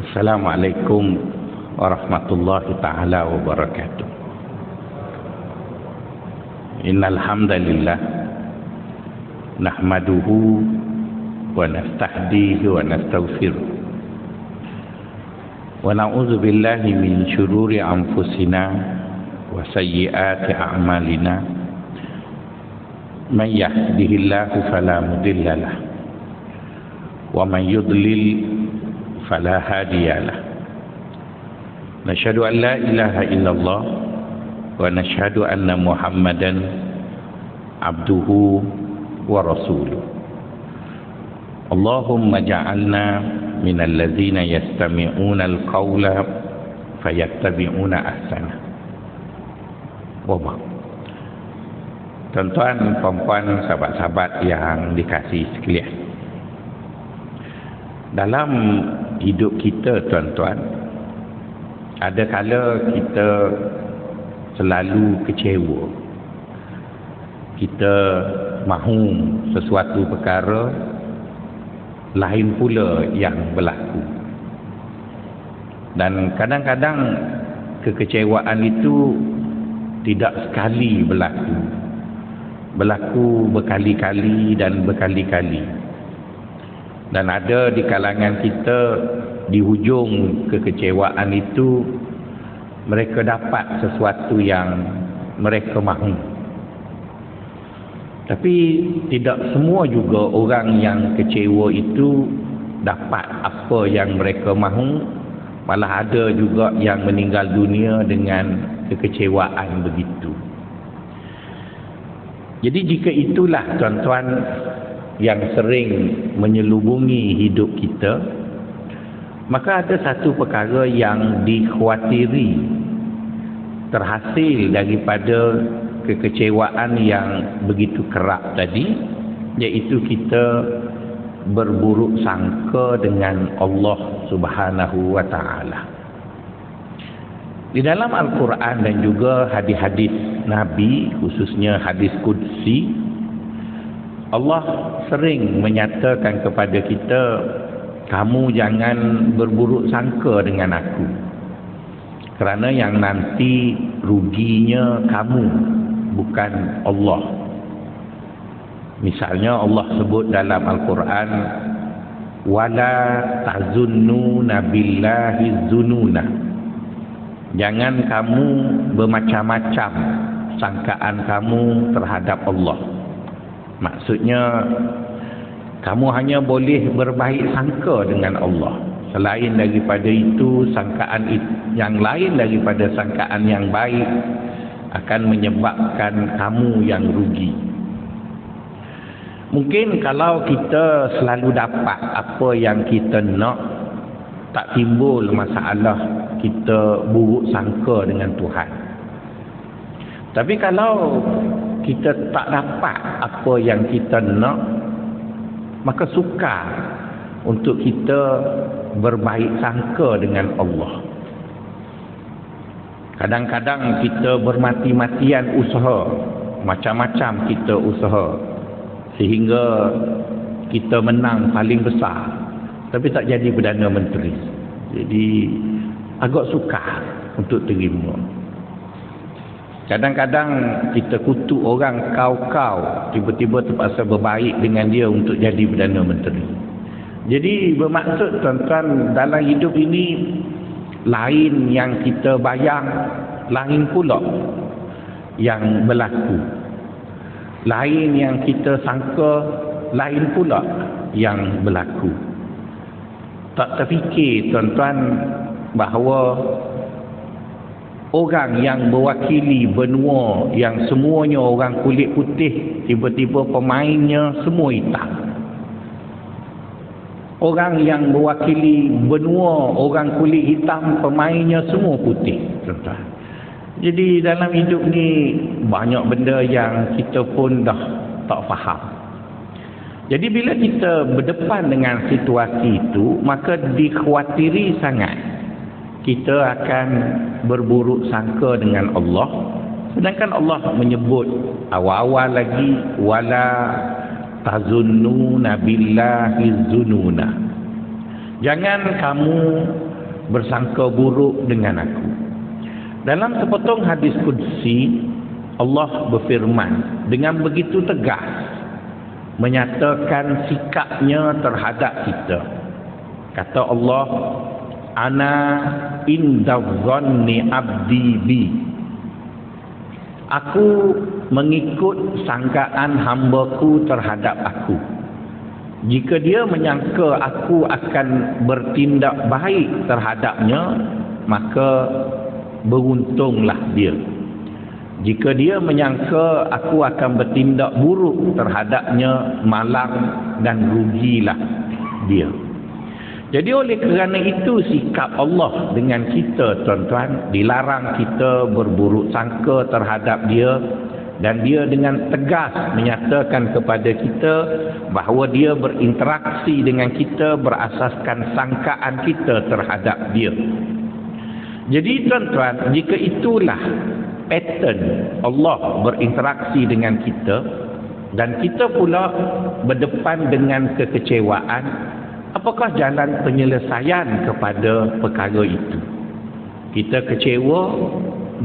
Assalamualaikum warahmatullahi ta'ala wabarakatuh. Innal hamdalillah nahmaduhu wa nasta'dihi wa nastaghfiruh wa na'udzu billahi min syururi anfusina wa sayyiati a'malina. Man yahdihillahu fala mudilla lahu wa man yudlil fala hadiyalah. Nashhadu an la ilaha illallah wa nashhadu anna Muhammadan abduhu wa rasuluh. Allahumma ja'alna minal ladzina yastami'una al-qawla fayattabi'una ahsana. Tuan-tuan, puan-puan, sahabat-sahabat yang dikasihi sekalian, dalam hidup kita, tuan-tuan, ada kala kita selalu kecewa. Kita mahu sesuatu perkara lain pula yang berlaku. Dan kadang-kadang kekecewaan itu tidak sekali berlaku. Berlaku berkali-kali dan berkali-kali. Dan ada di kalangan kita, di hujung kekecewaan itu, mereka dapat sesuatu yang mereka mahu. Tapi tidak semua juga orang yang kecewa itu dapat apa yang mereka mahu. Malah ada juga yang meninggal dunia dengan kekecewaan begitu. Jadi jika itulah, tuan-tuan, yang sering menyelubungi hidup kita, maka ada satu perkara yang dikhawatiri terhasil daripada kekecewaan yang begitu kerap tadi, iaitu kita berburuk sangka dengan Allah Subhanahu wa ta'ala. Di dalam Al-Quran dan juga hadis-hadis Nabi, khususnya hadis Qudsi, Allah sering menyatakan kepada kita, kamu jangan berburuk sangka dengan aku, kerana yang nanti ruginya kamu, bukan Allah. Misalnya Allah sebut dalam Al-Quran, wala tazunnuna billahi zununa, jangan kamu bermacam-macam sangkaan kamu terhadap Allah. Maksudnya, kamu hanya boleh berbaik sangka dengan Allah. Selain daripada itu, sangkaan yang lain daripada sangkaan yang baik akan menyebabkan kamu yang rugi. Mungkin kalau kita selalu dapat apa yang kita nak, tak timbul masalah kita buruk sangka dengan Tuhan. Tapi kalau kita tak dapat apa yang kita nak, maka sukar untuk kita berbaik sangka dengan Allah. Kadang-kadang kita bermati-matian usaha, macam-macam kita usaha, sehingga kita menang paling besar, tapi tak jadi Perdana Menteri. Jadi agak sukar untuk terima. Kadang-kadang kita kutuk orang kau-kau, tiba-tiba terpaksa berbaik dengan dia untuk jadi Perdana Menteri. Jadi bermaksud, tuan-tuan, dalam hidup ini, lain yang kita bayang, lain pula yang berlaku. Lain yang kita sangka, lain pula yang berlaku. Tak terfikir, tuan-tuan, bahawa orang yang mewakili benua yang semuanya orang kulit putih, tiba-tiba pemainnya semua hitam. Orang yang mewakili benua orang kulit hitam, pemainnya semua putih, tuan-tuan. Jadi dalam hidup ni banyak benda yang kita pun dah tak faham. Jadi bila kita berdepan dengan situasi itu, maka dikhawatiri sangat kita akan berburuk sangka dengan Allah. Sedangkan Allah menyebut awal-awal lagi, wala tazunnuna billahi zununa. Jangan kamu bersangka buruk dengan aku. Dalam sepotong hadis qudsi, Allah berfirman dengan begitu tegas menyatakan sikapnya terhadap kita. Kata Allah, ana inda dhanni abdi bi. Aku mengikut sangkaan hambaku terhadap aku. Jika dia menyangka aku akan bertindak baik terhadapnya, maka beruntunglah dia. Jika dia menyangka aku akan bertindak buruk terhadapnya, malang dan rugilah dia. Jadi oleh kerana itu sikap Allah dengan kita, tuan-tuan, dilarang kita berburuk sangka terhadap dia, dan dia dengan tegas menyatakan kepada kita bahawa dia berinteraksi dengan kita berasaskan sangkaan kita terhadap dia. Jadi tuan-tuan, jika itulah pattern Allah berinteraksi dengan kita, dan kita pula berdepan dengan kekecewaan, apakah jalan penyelesaian kepada perkara itu? Kita kecewa,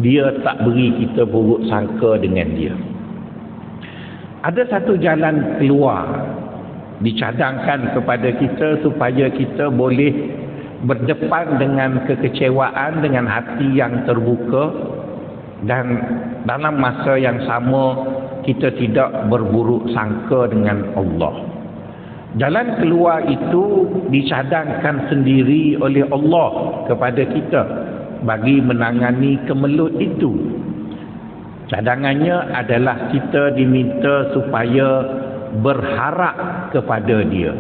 dia tak beri kita buruk sangka dengan dia. Ada satu jalan keluar dicadangkan kepada kita supaya kita boleh berdepan dengan kekecewaan dengan hati yang terbuka, dan dalam masa yang sama kita tidak berburuk sangka dengan Allah. Jalan keluar itu dicadangkan sendiri oleh Allah kepada kita bagi menangani kemelut itu. Cadangannya adalah kita diminta supaya berharap kepada dia.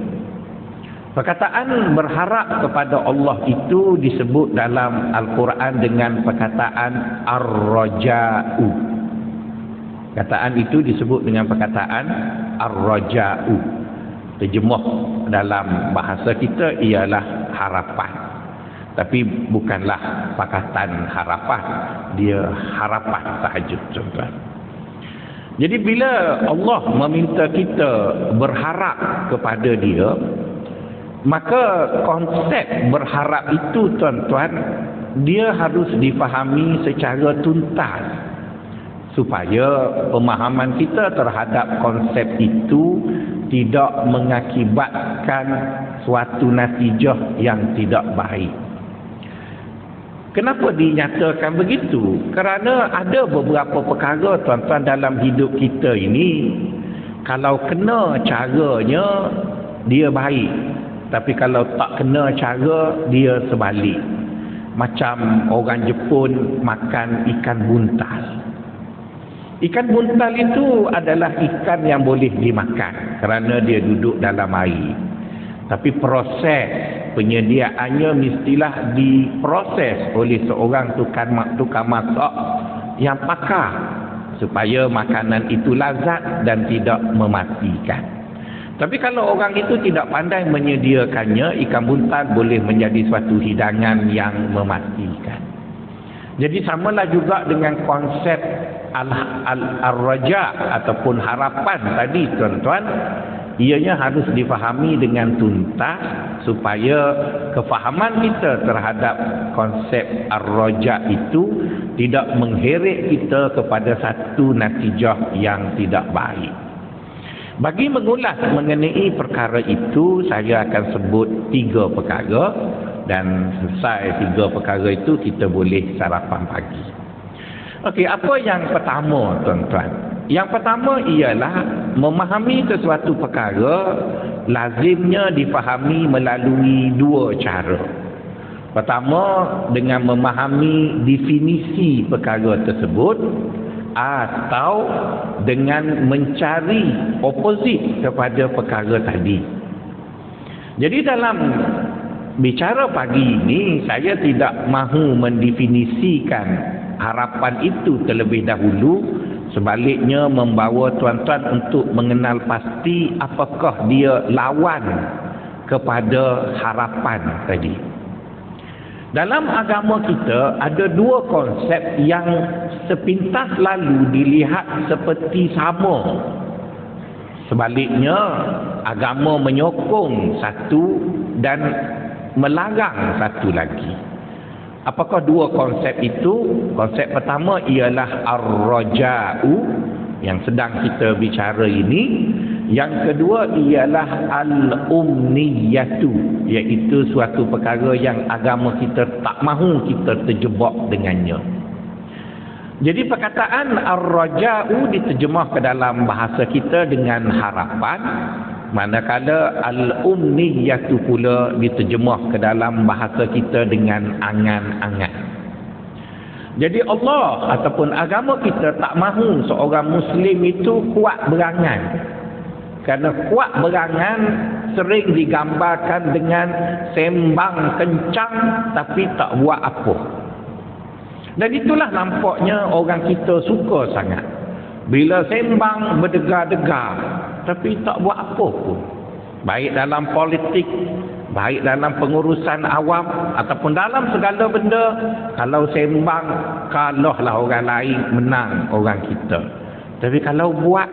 Perkataan berharap kepada Allah itu disebut dalam Al-Quran dengan perkataan ar-raja'u. Perkataan itu disebut dengan perkataan ar-raja'u. Terjemah dalam bahasa kita ialah harapan. Tapi bukanlah pakatan harapan, dia harapan sahaja, tuan-tuan. Jadi bila Allah meminta kita berharap kepada dia, maka konsep berharap itu, tuan-tuan, dia harus difahami secara tuntas supaya pemahaman kita terhadap konsep itu tidak mengakibatkan suatu natijah yang tidak baik. Kenapa dinyatakan begitu? Kerana ada beberapa perkara, tuan-tuan, dalam hidup kita ini, kalau kena caranya dia baik, tapi kalau tak kena cara dia sebalik. Macam orang Jepun makan ikan buntal. Ikan buntal itu adalah ikan yang boleh dimakan kerana dia duduk dalam air. Tapi proses penyediaannya mestilah diproses oleh seorang tukang masak yang pakar supaya makanan itu lazat dan tidak mematikan. Tapi kalau orang itu tidak pandai menyediakannya, ikan buntal boleh menjadi suatu hidangan yang mematikan. Jadi samalah juga dengan konsep al-raja ataupun harapan tadi, tuan-tuan. Ianya harus difahami dengan tuntas supaya kefahaman kita terhadap konsep ar-raja itu tidak mengheret kita kepada satu natijah yang tidak baik. Bagi mengulas mengenai perkara itu, saya akan sebut 3 perkara, dan selesai 3 perkara itu kita boleh sarapan pagi. Okey, apa yang pertama, tuan-tuan? Yang pertama ialah memahami sesuatu perkara lazimnya difahami melalui 2 cara. Pertama, dengan memahami definisi perkara tersebut, atau dengan mencari oposit kepada perkara tadi. Jadi dalam bicara pagi ini, saya tidak mahu mendefinisikan harapan itu terlebih dahulu, sebaliknya membawa tuan-tuan untuk mengenal pasti apakah dia lawan kepada harapan tadi. Dalam agama kita ada 2 konsep yang sepintas lalu dilihat seperti sama. Sebaliknya, agama menyokong satu dan melarang satu lagi. Apakah dua konsep itu? Konsep pertama ialah ar-raja'u yang sedang kita bicara ini. Yang kedua ialah al-umniyatu, iaitu suatu perkara yang agama kita tak mahu kita terjebak dengannya. Jadi perkataan ar-raja'u diterjemah ke dalam bahasa kita dengan harapan, manakala al-umniyatu pula diterjemah ke dalam bahasa kita dengan angan-angan. Jadi Allah ataupun agama kita tak mahu seorang Muslim itu kuat berangan. Kerana kuat berangan sering digambarkan dengan sembang kencang tapi tak buat apa. Dan itulah nampaknya orang kita suka sangat. Bila sembang berdegar-degar tapi tak buat apa pun. Baik dalam politik, baik dalam pengurusan awam ataupun dalam segala benda, kalau sembang kalahlah orang lain, menang orang kita. Tapi kalau buat,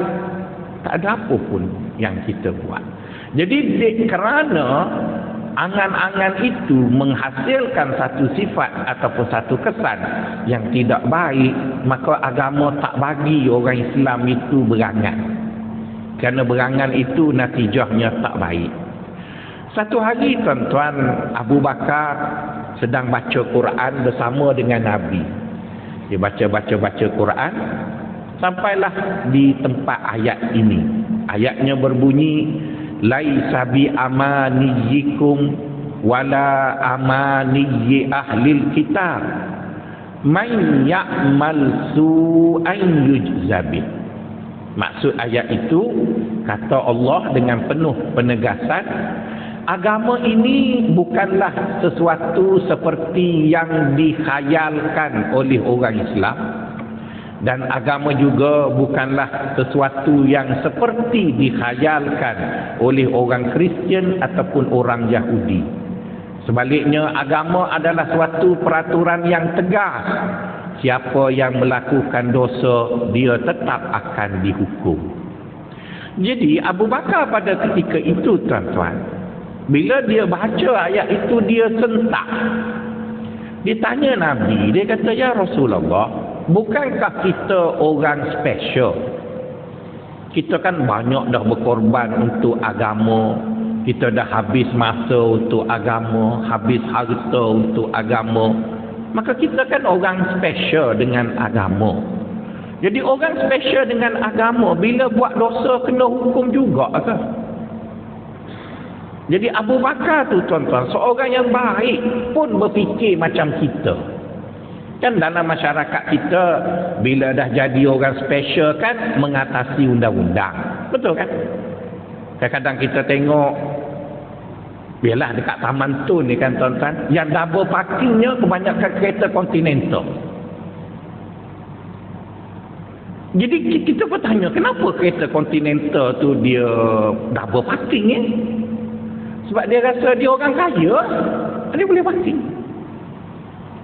tak ada apa pun yang kita buat. Jadi kerana angan-angan itu menghasilkan satu sifat ataupun satu kesan yang tidak baik, maka agama tak bagi orang Islam itu berangan. Kerana berangan itu natijahnya tak baik. Satu hari tuan-tuan, Abu Bakar sedang baca Quran bersama dengan Nabi. Dia baca Quran, sampailah di tempat ayat ini. Ayatnya berbunyi, laisa bi amaniyikum wala amaniyi ahlil kitab man ya'mal su'an yujzabih. Maksud ayat itu, kata Allah dengan penuh penegasan, agama ini bukanlah sesuatu seperti yang dikhayalkan oleh orang Islam, dan agama juga bukanlah sesuatu yang seperti dikhayalkan oleh orang Kristian ataupun orang Yahudi. Sebaliknya, agama adalah suatu peraturan yang tegas. Siapa yang melakukan dosa, dia tetap akan dihukum. Jadi Abu Bakar pada ketika itu tuan-tuan, bila dia baca ayat itu, dia sentak. Dia tanya Nabi, dia kata, ya Rasulullah, bukankah kita orang special? Kita kan banyak dah berkorban untuk agama. Kita dah habis masa untuk agama, habis harta untuk agama. Maka kita kan orang special dengan agama. Jadi orang special dengan agama, bila buat dosa kena hukum juga ke? Jadi Abu Bakar tu tuan-tuan, seorang yang baik pun berfikir macam kita. Kan dalam masyarakat kita, bila dah jadi orang special kan mengatasi undang-undang. Betul kan? Kadang-kadang kita tengok, biarlah dekat Taman Tun ni kan tuan-tuan, yang double parkingnya kebanyakan kereta Continental. Jadi kita bertanya, kenapa kereta Continental tu dia double parking ni? Sebab dia rasa dia orang kaya, dia boleh parking.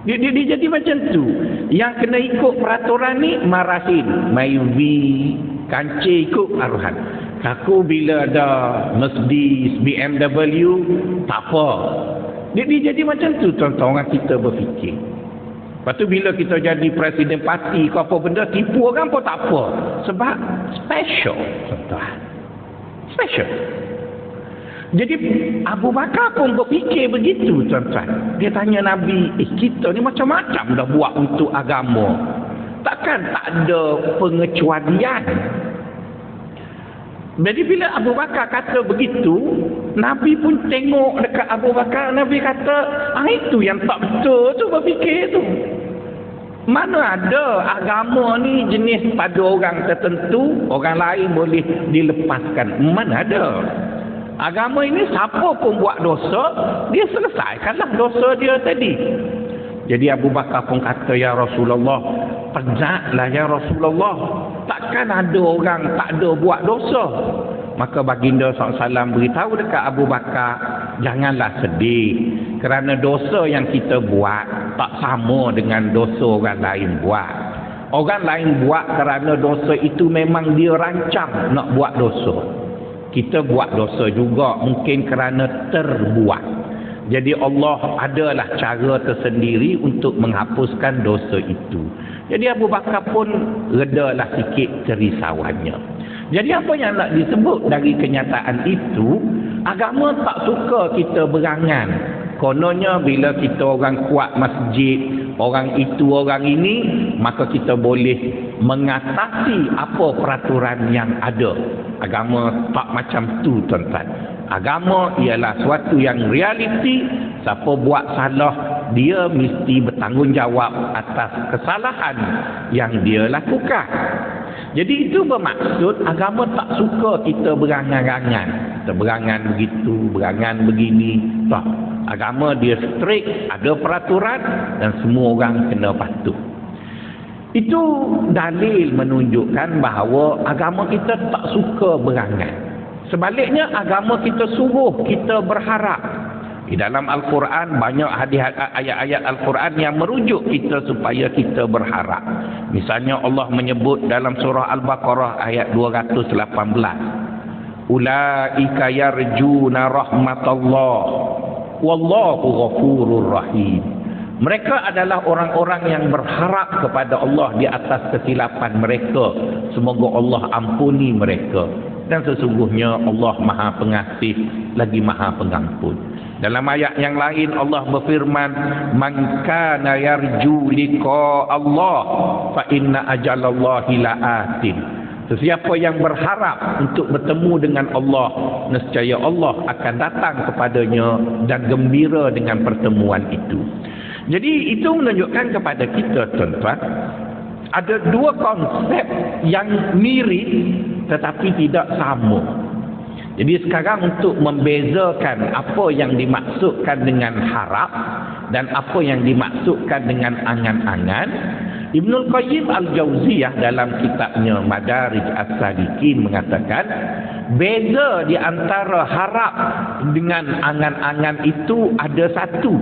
Dia jadi macam tu. Yang kena ikut peraturan ni marahin, Myvi, kancil ikut arahan. Aku bila ada Mercedes, BMW, tak apa. Dia jadi macam tu tuan-tuan, orang kita berfikir. Lepas tu bila kita jadi presiden parti ke apa benda, tipu orang pun tak apa. Sebab special tuan-tuan. Special. Jadi Abu Bakar pun berfikir begitu tuan-tuan. Dia tanya Nabi, kita ni macam-macam dah buat untuk agama. Takkan tak ada pengecualian? Jadi bila Abu Bakar kata begitu, Nabi pun tengok dekat Abu Bakar. Nabi kata, itu yang tak betul tu berfikir tu. Mana ada agama ni jenis pada orang tertentu, orang lain boleh dilepaskan. Mana ada. Agama ini siapa pun buat dosa, dia selesaikanlah dosa dia tadi. Jadi Abu Bakar pun kata, ya Rasulullah, penatlah ya Rasulullah, takkan ada orang tak ada buat dosa. Maka baginda SAW beritahu dekat Abu Bakar, janganlah sedih, kerana dosa yang kita buat tak sama dengan dosa orang lain buat. Orang lain buat kerana dosa itu memang dia rancang nak buat dosa. Kita buat dosa juga mungkin kerana terbuat. Jadi Allah adalah cara tersendiri untuk menghapuskan dosa itu. Jadi Abu Bakar pun redalah sikit kerisauannya. Jadi apa yang nak disebut dari kenyataan itu, agama tak suka kita berangan. Kononnya bila kita orang kuat masjid, orang itu orang ini, maka kita boleh mengatasi apa peraturan yang ada. Agama tak macam tu, tuan-tuan. Agama ialah suatu yang realiti. Siapa buat salah, dia mesti bertanggungjawab atas kesalahan yang dia lakukan. Jadi itu bermaksud agama tak suka kita berangan-angan. Kita berangan begitu, berangan begini. Tak. Agama dia strict, ada peraturan dan semua orang kena patuh. Itu dalil menunjukkan bahawa agama kita tak suka berangan. Sebaliknya agama kita suruh kita berharap. Di dalam Al-Quran banyak ayat-ayat Al-Quran yang merujuk kita supaya kita berharap. Misalnya Allah menyebut dalam surah Al-Baqarah ayat 218. Ulaika yarjuna rahmatallah wallahu ghafurur rahim. Mereka adalah orang-orang yang berharap kepada Allah di atas kesilapan mereka. Semoga Allah ampuni mereka. Dan sesungguhnya Allah Maha Pengasih lagi Maha Pengampun. Dalam ayat yang lain Allah berfirman, "Man kana yarju liqa Allah fa inna ajalallahi la'atin." Sesiapa yang berharap untuk bertemu dengan Allah, nescaya Allah akan datang kepadanya dan gembira dengan pertemuan itu. Jadi itu menunjukkan kepada kita, tuan-tuan, ada dua konsep yang mirip tetapi tidak sama. Jadi sekarang untuk membezakan apa yang dimaksudkan dengan harap dan apa yang dimaksudkan dengan angan-angan, Ibnul Qayyim Al-Jauziyah dalam kitabnya Madarij As-Salikin mengatakan, beza di antara harap dengan angan-angan itu ada satu.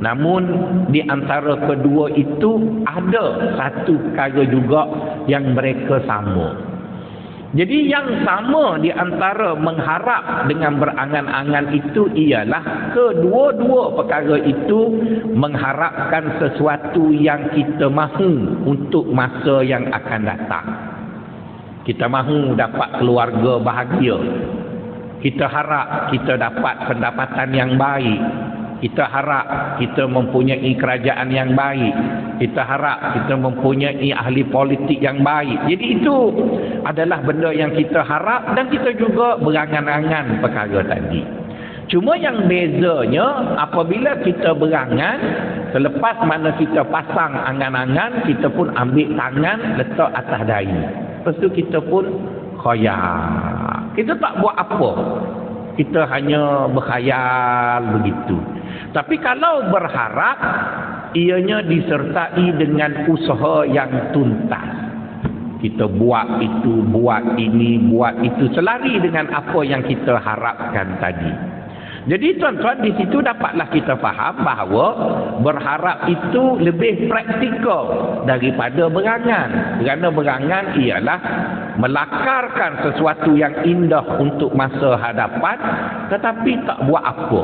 Namun di antara kedua itu ada satu perkara juga yang mereka sama. Jadi yang sama di antara mengharap dengan berangan-angan itu ialah kedua-dua perkara itu mengharapkan sesuatu yang kita mahu untuk masa yang akan datang. Kita mahu dapat keluarga bahagia. Kita harap kita dapat pendapatan yang baik. Kita harap kita mempunyai kerajaan yang baik. Kita harap kita mempunyai ahli politik yang baik. Jadi itu adalah benda yang kita harap dan kita juga berangan-angan perkara tadi. Cuma yang bezanya apabila kita berangan, selepas mana kita pasang angan-angan, kita pun ambil tangan letak atas dahi. Lepas tu kita pun khayal. Kita tak buat apa. Kita hanya berkhayal begitu. Tapi kalau berharap, ianya disertai dengan usaha yang tuntas. Kita buat itu, buat ini, buat itu, selari dengan apa yang kita harapkan tadi. Jadi tuan-tuan, di situ dapatlah kita faham bahawa berharap itu lebih praktikal daripada berangan. Kerana berangan ialah melakarkan sesuatu yang indah untuk masa hadapan tetapi tak buat apa.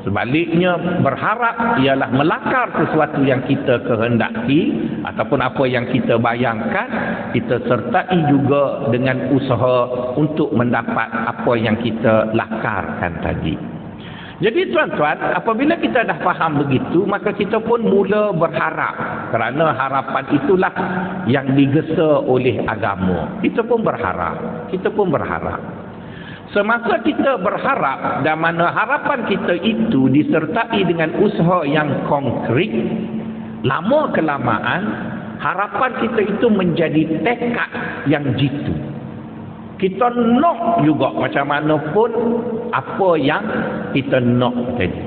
Sebaliknya, berharap ialah melakar sesuatu yang kita kehendaki ataupun apa yang kita bayangkan, kita sertai juga dengan usaha untuk mendapat apa yang kita lakarkan tadi. Jadi tuan-tuan, apabila kita dah faham begitu, maka kita pun mula berharap. Kerana harapan itulah yang digesa oleh agama. Kita pun berharap. Kita pun berharap. Semasa kita berharap dan mana harapan kita itu disertai dengan usaha yang konkret, lama kelamaan harapan kita itu menjadi tekad yang jitu. Kita nak juga macam mana pun apa yang kita nak tadi.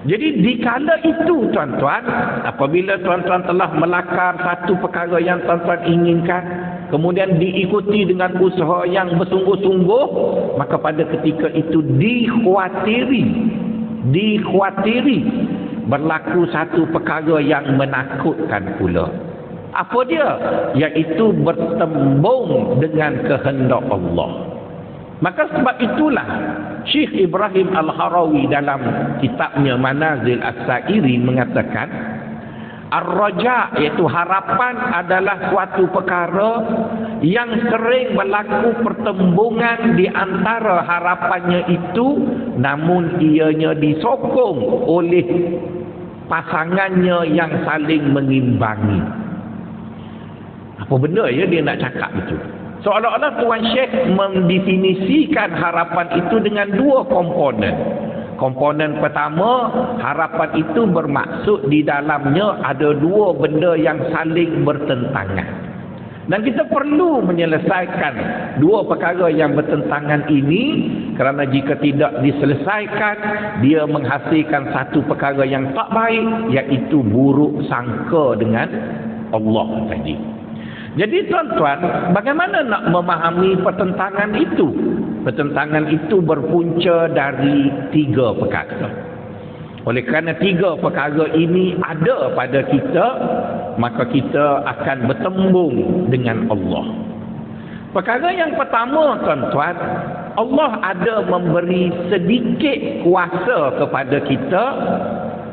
Jadi di kala itu tuan-tuan, apabila tuan-tuan telah melakar satu perkara yang tuan-tuan inginkan, kemudian diikuti dengan usaha yang bersungguh-sungguh, maka pada ketika itu dikhawatiri berlaku satu perkara yang menakutkan pula. Apa dia? Iaitu bertembung dengan kehendak Allah. Maka sebab itulah Syekh Ibrahim Al-Harawi dalam kitabnya Manazil As-Sa'irin mengatakan Ar-Raja, iaitu harapan, adalah suatu perkara yang sering berlaku pertembungan di antara harapannya itu, namun ianya disokong oleh pasangannya yang saling mengimbangi. Apa benda ya dia nak cakap itu? Seolah-olah Tuan Syekh mendefinisikan harapan itu dengan dua komponen. Komponen pertama, harapan itu bermaksud di dalamnya ada dua benda yang saling bertentangan. Dan kita perlu menyelesaikan dua perkara yang bertentangan ini, kerana jika tidak diselesaikan, dia menghasilkan satu perkara yang tak baik, iaitu buruk sangka dengan Allah tadi. Jadi tuan-tuan, bagaimana nak memahami pertentangan itu? Pertentangan itu berpunca dari tiga perkara. Oleh kerana tiga perkara ini ada pada kita, maka kita akan bertembung dengan Allah. Perkara yang pertama tuan-tuan, Allah ada memberi sedikit kuasa kepada kita,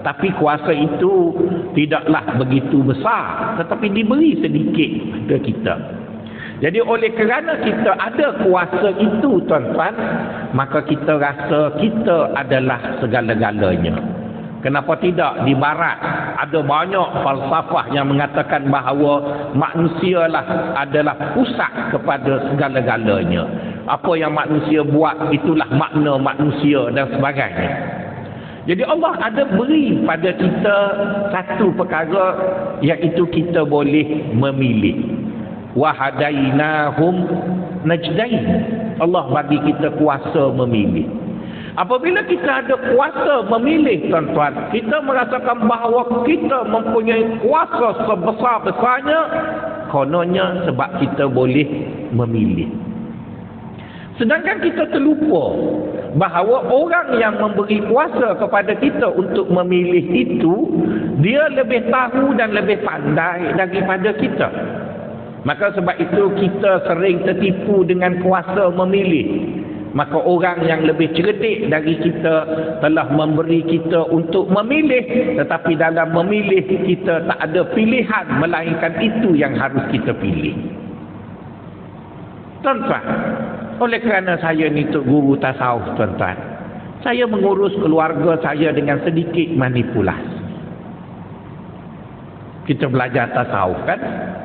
tapi kuasa itu tidaklah begitu besar, tetapi diberi sedikit kepada kita. Jadi oleh kerana kita ada kuasa itu tuan-tuan, maka kita rasa kita adalah segala-galanya. Kenapa tidak? Di barat ada banyak falsafah yang mengatakan bahawa manusialah adalah pusat kepada segala-galanya. Apa yang manusia buat itulah makna manusia dan sebagainya. Jadi Allah ada beri pada kita satu perkara, iaitu kita boleh memilih. Wa hadainahum najdain. Allah bagi kita kuasa memilih. Apabila kita ada kuasa memilih tuan-tuan, kita merasakan bahawa kita mempunyai kuasa sebesar-besarnya, kononnya sebab kita boleh memilih. Sedangkan kita terlupa bahawa orang yang memberi kuasa kepada kita untuk memilih itu, dia lebih tahu dan lebih pandai daripada kita. Maka sebab itu kita sering tertipu dengan kuasa memilih. Maka orang yang lebih cerdik dari kita telah memberi kita untuk memilih, tetapi dalam memilih kita tak ada pilihan melainkan itu yang harus kita pilih. Tuan-tuan, oleh kerana saya ni tok guru tasawuf tuan-tuan, saya mengurus keluarga saya dengan sedikit manipulasi. Kita belajar tasawuf kan,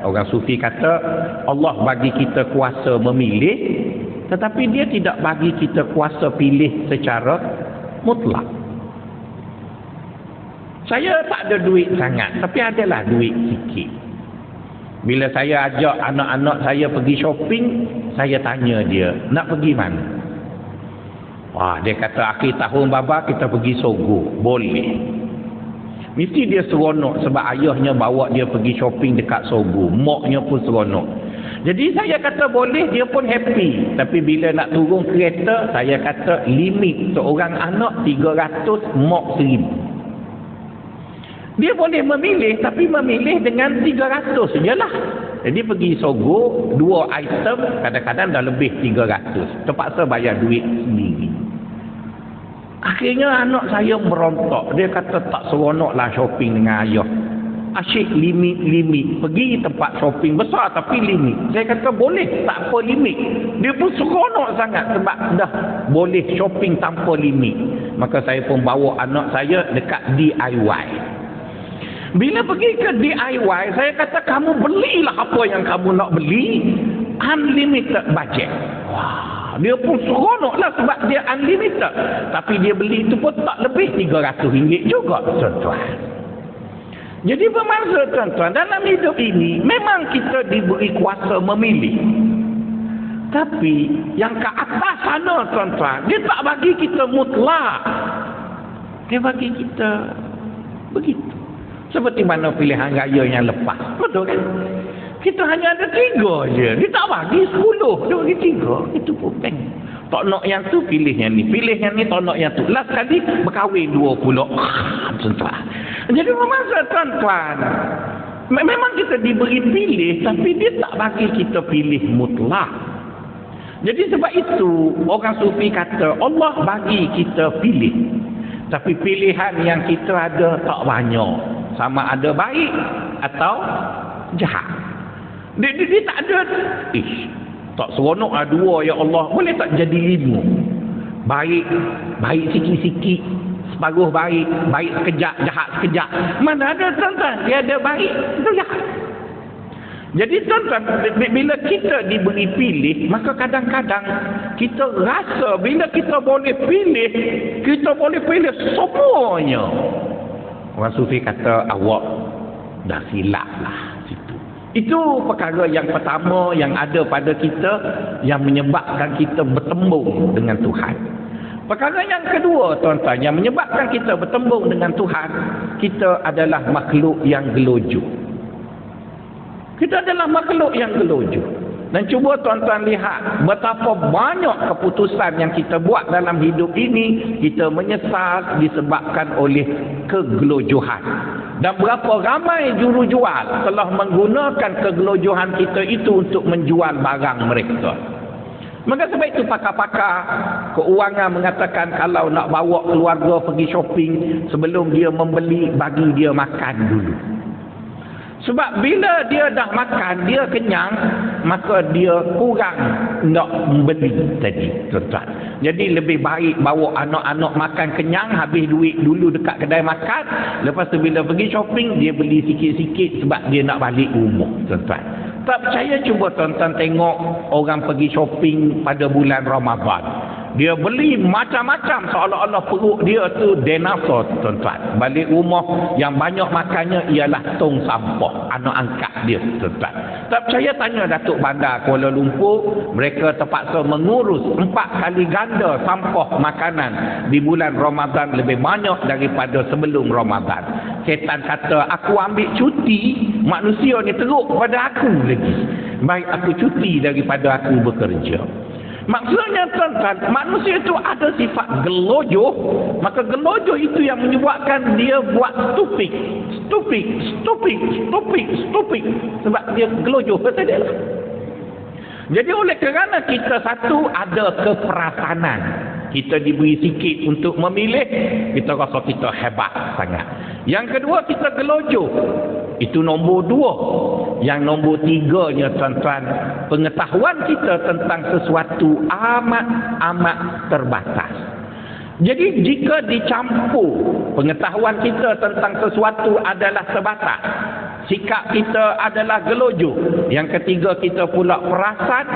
orang sufi kata Allah bagi kita kuasa memilih, tetapi dia tidak bagi kita kuasa pilih secara mutlak. Saya tak ada duit sangat, tapi adalah duit sikit. Bila saya ajak anak-anak saya pergi shopping, saya tanya dia, nak pergi mana? Wah, dia kata akhir tahun baba kita pergi Sogo. Boleh. Mesti dia seronok sebab ayahnya bawa dia pergi shopping dekat Sogo. Moknya pun seronok. Jadi saya kata boleh, dia pun happy. Tapi bila nak turun kereta, saya kata limit seorang anak 300, mok 1000. Dia boleh memilih, tapi memilih dengan 300 sajalah. Jadi pergi Sogo, 2 item, kadang-kadang dah lebih 300. Terpaksa bayar duit sendiri. Akhirnya anak saya merontok. Dia kata tak seronoklah shopping dengan ayah. Asyik limit. Pergi tempat shopping besar tapi limit. Saya kata boleh, tak apa limit. Dia pun seronok sangat sebab dah boleh shopping tanpa limit. Maka saya pun bawa anak saya dekat DIY. Bila pergi ke DIY, saya kata kamu belilah apa yang kamu nak beli. Unlimited budget. Wah. Dia pun seronoklah sebab dia unlimited. Tapi dia beli itu pun tak lebih RM300 juga tuan-tuan. Jadi bermaksud tuan-tuan, dalam hidup ini memang kita diberi kuasa memilih. Tapi yang ke atas sana tuan-tuan, dia tak bagi kita mutlak. Dia bagi kita begitu. Seperti mana pilihan raya yang lepas. Betul kan? Kita hanya ada 3 je. Dia tak bagi 10. Dia bagi 3. Itu pun bank. Tak nak yang tu, pilih yang ni. Pilih yang ni, tak nak yang tu. Last kali berkahwin 20. Tuan-tuan. Jadi bermaksud tuan-tuan, memang kita diberi pilih, tapi dia tak bagi kita pilih mutlak. Jadi sebab itu orang sufi kata Allah bagi kita pilih. Tapi pilihan yang kita ada tak banyak. Sama ada baik atau jahat. Dia tak ada. Tak seronok lah dua ya Allah. Boleh tak jadi 5? Baik sikit-sikit. Separuh baik sekejap, jahat sekejap. Mana ada tuan-tuan? Dia ada baik, itu jahat. Jadi tuan-tuan, bila kita diberi pilih, maka kadang-kadang kita rasa bila kita boleh pilih semuanya. Orang sufi kata awak dah silap lah situ. Itu perkara yang pertama yang ada pada kita yang menyebabkan kita bertembung dengan Tuhan. Perkara yang kedua tuan-tuan yang menyebabkan kita bertembung dengan Tuhan, kita adalah makhluk yang gelojoh. Kita adalah makhluk yang gelojoh. Dan cuba tuan-tuan lihat betapa banyak keputusan yang kita buat dalam hidup ini kita menyesal disebabkan oleh kegelojohan. Dan berapa ramai juru jual telah menggunakan kegelojohan kita itu untuk menjual barang mereka. Maka sebab itu pakar-pakar keuangan mengatakan kalau nak bawa keluarga pergi shopping, sebelum dia membeli bagi dia makan dulu. Sebab bila dia dah makan, dia kenyang, maka dia kurang nak membeli tadi, tuan-tuan. Jadi lebih baik bawa anak-anak makan kenyang, habis duit dulu dekat kedai makan. Lepas tu bila pergi shopping, dia beli sikit-sikit sebab dia nak balik rumah, tuan-tuan. Tak percaya, cuba tuan-tuan tengok orang pergi shopping pada bulan Ramadan. Dia beli macam-macam seolah-olah perut dia tu dinosaur, tuan-tuan. Balik rumah yang banyak makannya ialah tong sampah, anak angkat dia, tuan-tuan. Tak percaya, tanya Datuk Bandar Kuala Lumpur, mereka terpaksa mengurus 4 kali ganda sampah makanan di bulan Ramadan, lebih banyak daripada sebelum Ramadan. Setan kata, aku ambil cuti, manusia ni teruk pada aku lagi. Baik aku cuti daripada aku bekerja. Maksudnya tuan-tuan, manusia itu ada sifat gelojoh. Maka gelojoh itu yang menyebabkan dia buat stupid. Sebab dia gelojoh, betul dia lah. Jadi oleh kerana kita satu ada keperasanan, kita diberi sikit untuk memilih, kita rasa kita hebat sangat. Yang kedua, kita gelojoh. Itu nombor 2. Yang nombor 3-nya tuan-tuan, pengetahuan kita tentang sesuatu amat terbatas. Jadi jika dicampur, pengetahuan kita tentang sesuatu adalah terbatas, sikap kita adalah gelojoh. Yang ketiga, kita pula perasan,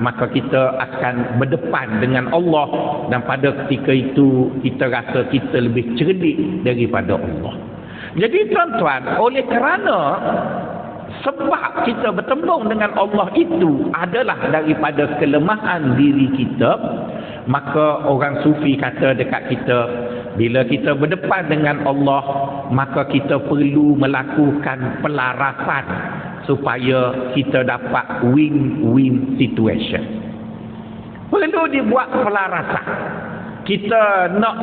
maka kita akan berdepan dengan Allah. Dan pada ketika itu kita rasa kita lebih cerdik daripada Allah. Jadi tuan-tuan, oleh kerana sebab kita bertembung dengan Allah itu adalah daripada kelemahan diri kita, maka orang sufi kata dekat kita, bila kita berdepan dengan Allah, maka kita perlu melakukan pelarasan supaya kita dapat win-win situation. Perlu dibuat pelarasan. Kita nak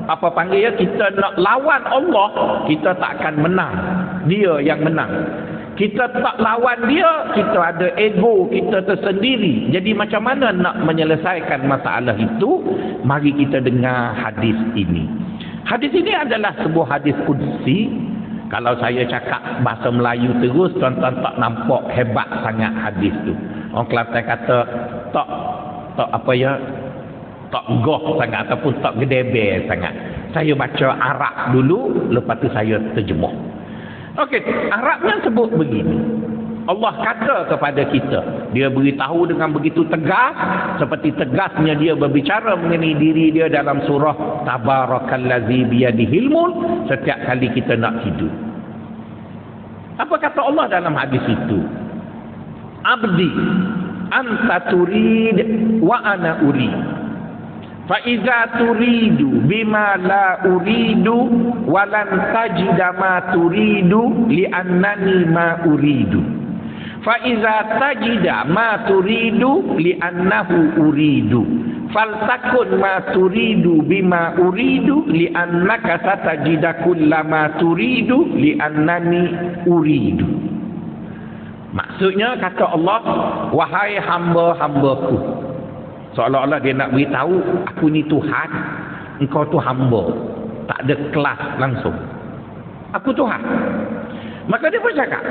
kita nak lawan Allah, kita tak akan menang. Dia yang menang. Kita tak lawan dia, kita ada ego kita tersendiri. Jadi macam mana nak menyelesaikan masalah itu? Mari kita dengar hadis ini. Hadis ini adalah sebuah hadis qudsi. Kalau saya cakap bahasa Melayu terus, tuan-tuan tak nampak hebat sangat hadis tu. Orang Kelantan kata tak goh sangat ataupun tak gedebe sangat. Saya baca Arab dulu, lepas tu saya terjemah. Okey, Arabnya sebut begini. Allah kata kepada kita, dia beritahu dengan begitu tegas, seperti tegasnya dia berbicara mengenai diri dia dalam surah Tabarakallazi biyadihil mulk setiap kali kita nak tidur. Apa kata Allah dalam hadis itu? Abdi anta turid wa ana urid. Fa'iza turidu bima la uridu walan tajida ma turidu li'annani ma uridu. Fa'iza tajida ma turidu li'annahu uridu. Faltakun ma turidu bima uridu li'annaka satajida kulla ma turidu li'annani uridu. Maksud Maksudnya kata Allah, wahai hamba-hambaku. Seolah-olah dia nak beritahu, aku ni Tuhan, engkau tu hamba. Tak ada kelas langsung. Aku Tuhan. Maka dia pun cakap,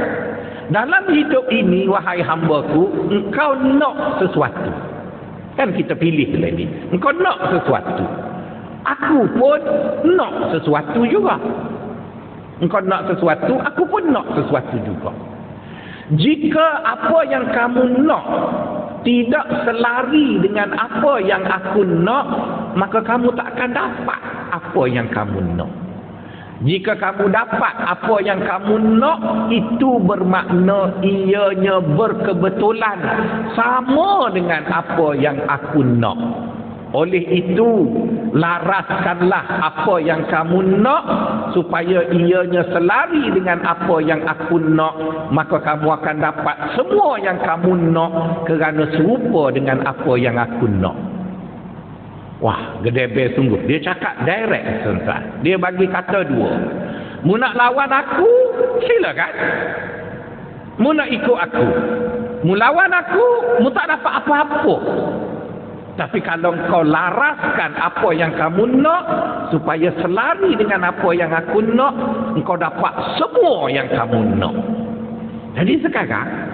dalam hidup ini, wahai hambaku, engkau nak sesuatu. Kan kita pilih tadi. Engkau nak sesuatu. Aku pun nak sesuatu juga. Engkau nak sesuatu, aku pun nak sesuatu juga. Jika apa yang kamu nak tidak selari dengan apa yang aku nak, maka kamu tak akan dapat apa yang kamu nak. Jika kamu dapat apa yang kamu nak, itu bermakna ianya berkebetulan sama dengan apa yang aku nak. Oleh itu, laraskanlah apa yang kamu nak supaya ianya selari dengan apa yang aku nak, maka kamu akan dapat semua yang kamu nak kerana serupa dengan apa yang aku nak. Wah, gedebe sungguh. Dia cakap direct, tuan-tuan. Dia bagi kata dua. Mu nak lawan aku, silakan. Mu nak ikut aku. Mu lawan aku, mu tak dapat apa-apa. Tapi kalau kau laraskan apa yang kamu nak supaya selari dengan apa yang aku nak, engkau dapat semua yang kamu nak. Jadi sekarang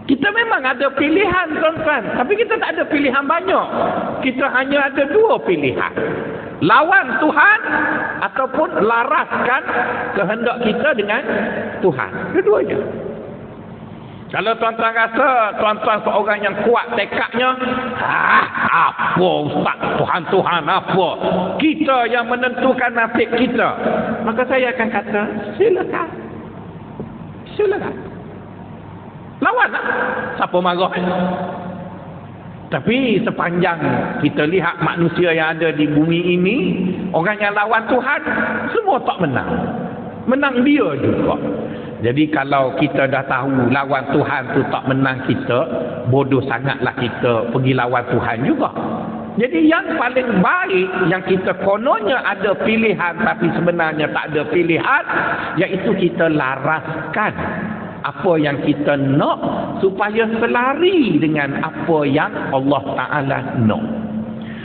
kita memang ada pilihan, tuan-tuan, tapi kita tak ada pilihan banyak. Kita hanya ada dua pilihan. Lawan Tuhan ataupun laraskan kehendak kita dengan Tuhan. Kedua-duanya. Kalau tuan-tuan rasa tuan-tuan seorang yang kuat tekadnya, apa ustaz, Tuhan-Tuhan apa? Kita yang menentukan nasib kita. Maka saya akan kata, silakan. Silakan. Lawanlah. Siapa marah? Tapi sepanjang kita lihat manusia yang ada di bumi ini, orang yang lawan Tuhan, semua tak menang. Menang dia juga. Jadi kalau kita dah tahu lawan Tuhan tu tak menang kita, bodoh sangatlah kita pergi lawan Tuhan juga. Jadi yang paling baik yang kita kononnya ada pilihan tapi sebenarnya tak ada pilihan, iaitu kita laraskan apa yang kita nak supaya selari dengan apa yang Allah Ta'ala nak.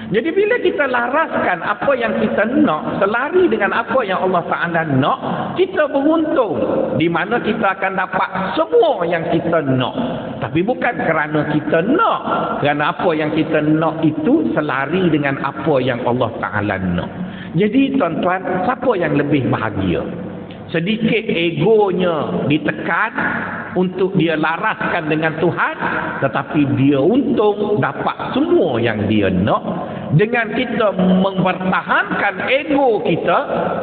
Jadi bila kita laraskan apa yang kita nak selari dengan apa yang Allah Ta'ala nak, kita beruntung di mana kita akan dapat semua yang kita nak. Tapi bukan kerana kita nak, kerana apa yang kita nak itu selari dengan apa yang Allah Ta'ala nak. Jadi tuan-tuan, siapa yang lebih bahagia? Sedikit egonya ditekan untuk dia laraskan dengan Tuhan, tetapi dia untung dapat semua yang dia nak. Dengan kita mempertahankan ego kita,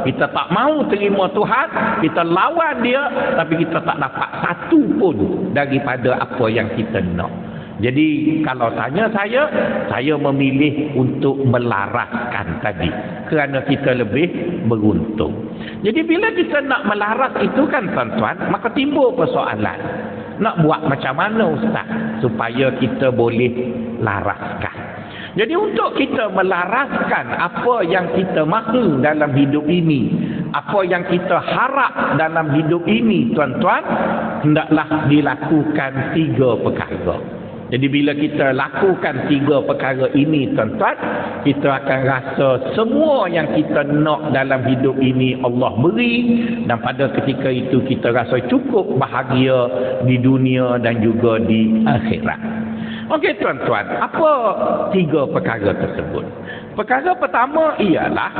kita tak mau terima Tuhan, kita lawan dia, tapi kita tak dapat satu pun daripada apa yang kita nak. Jadi kalau tanya saya memilih untuk melaraskan tadi kerana kita lebih beruntung. Jadi bila kita nak melaras itu kan tuan-tuan, maka timbul persoalan. Nak buat macam mana ustaz supaya kita boleh laraskan? Jadi untuk kita melaraskan apa yang kita mahu dalam hidup ini, apa yang kita harap dalam hidup ini, tuan-tuan, hendaklah dilakukan 3 perkara. Jadi bila kita lakukan 3 perkara ini, tuan-tuan, kita akan rasa semua yang kita nak dalam hidup ini Allah beri, dan pada ketika itu kita rasa cukup bahagia di dunia dan juga di akhirat. Okey tuan-tuan, apa 3 perkara tersebut? Perkara pertama ialah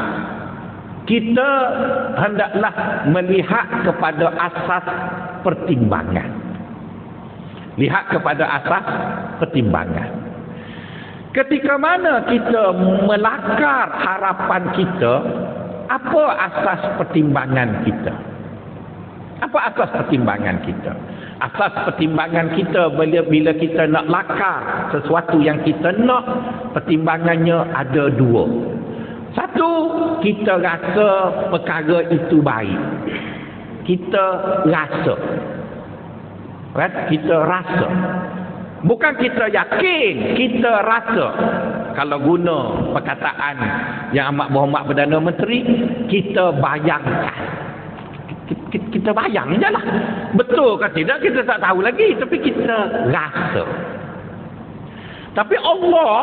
kita hendaklah melihat kepada asas pertimbangan. Lihat kepada asas pertimbangan. Ketika mana kita melakar harapan kita, apa asas pertimbangan kita? Apa asas pertimbangan kita? Asas pertimbangan kita bila kita nak lakar sesuatu yang kita nak, pertimbangannya ada 2. Satu, kita rasa perkara itu baik. Kita rasa. Kita rasa. Bukan kita yakin, kita rasa. Kalau guna perkataan yang amat berhormat Perdana Menteri, kita bayangkan. kita bayang je lah. Betul ke tidak kita tak tahu lagi, tapi kita rasa. Tapi Allah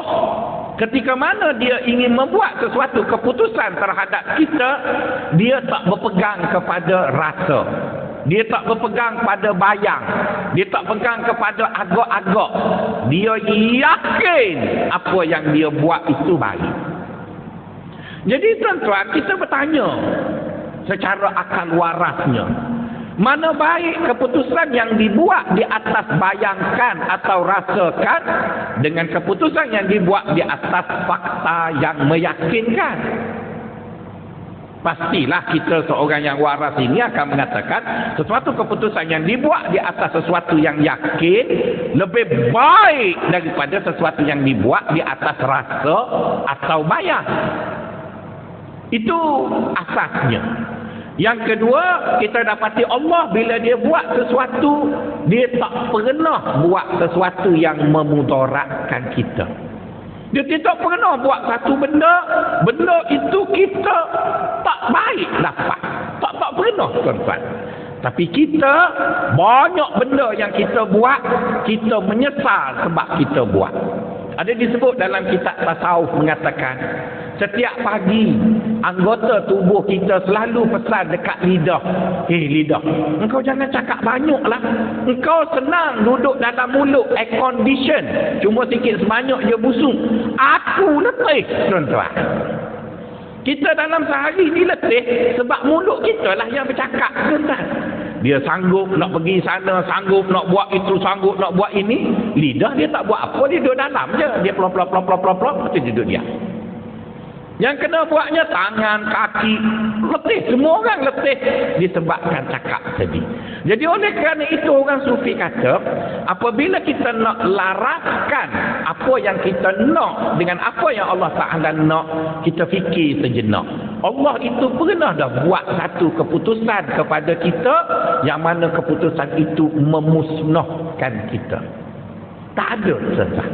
ketika mana dia ingin membuat sesuatu keputusan terhadap kita, dia tak berpegang kepada rasa. Dia tak berpegang pada bayang. Dia tak pegang kepada agak-agak. Dia yakin apa yang dia buat itu baik. Jadi tuan-tuan, kita bertanya secara akal warasnya, mana baik keputusan yang dibuat di atas bayangkan atau rasakan dengan keputusan yang dibuat di atas fakta yang meyakinkan? Pastilah kita seorang yang waras ini akan mengatakan sesuatu keputusan yang dibuat di atas sesuatu yang yakin lebih baik daripada sesuatu yang dibuat di atas rasa atau bayang. Itu asasnya. Yang kedua, kita dapati Allah bila dia buat sesuatu, dia tak pernah buat sesuatu yang memudaratkan kita. Dia tidak pernah buat satu benda itu kita tak baik dapat. Tak pernah, tuan-tuan. Tapi kita, banyak benda yang kita buat, kita menyesal sebab kita buat. Ada disebut dalam kitab tasawuf mengatakan, setiap pagi anggota tubuh kita selalu pesan dekat lidah, lidah, engkau jangan cakap banyaklah, engkau senang duduk dalam mulut, air condition, cuma sikit sebanyak je busuk, aku letih. Tuan-tuan, kita dalam sehari ni letih sebab mulut kita lah yang bercakap. Tuan-tuan, dia sanggup nak pergi sana, sanggup nak buat itu, sanggup nak buat ini, lidah dia tak buat apa, dia duduk dalam je, dia plop, dia duduk dia. Yang kena buatnya tangan, kaki, letih. Semua orang letih disebabkan cakap tadi. Jadi oleh kerana itu orang sufi kata, apabila kita nak laraskan apa yang kita nak dengan apa yang Allah Ta'ala nak, kita fikir sejenak. Allah itu pernah dah buat satu keputusan kepada kita yang mana keputusan itu memusnahkan kita. Tak ada sesat.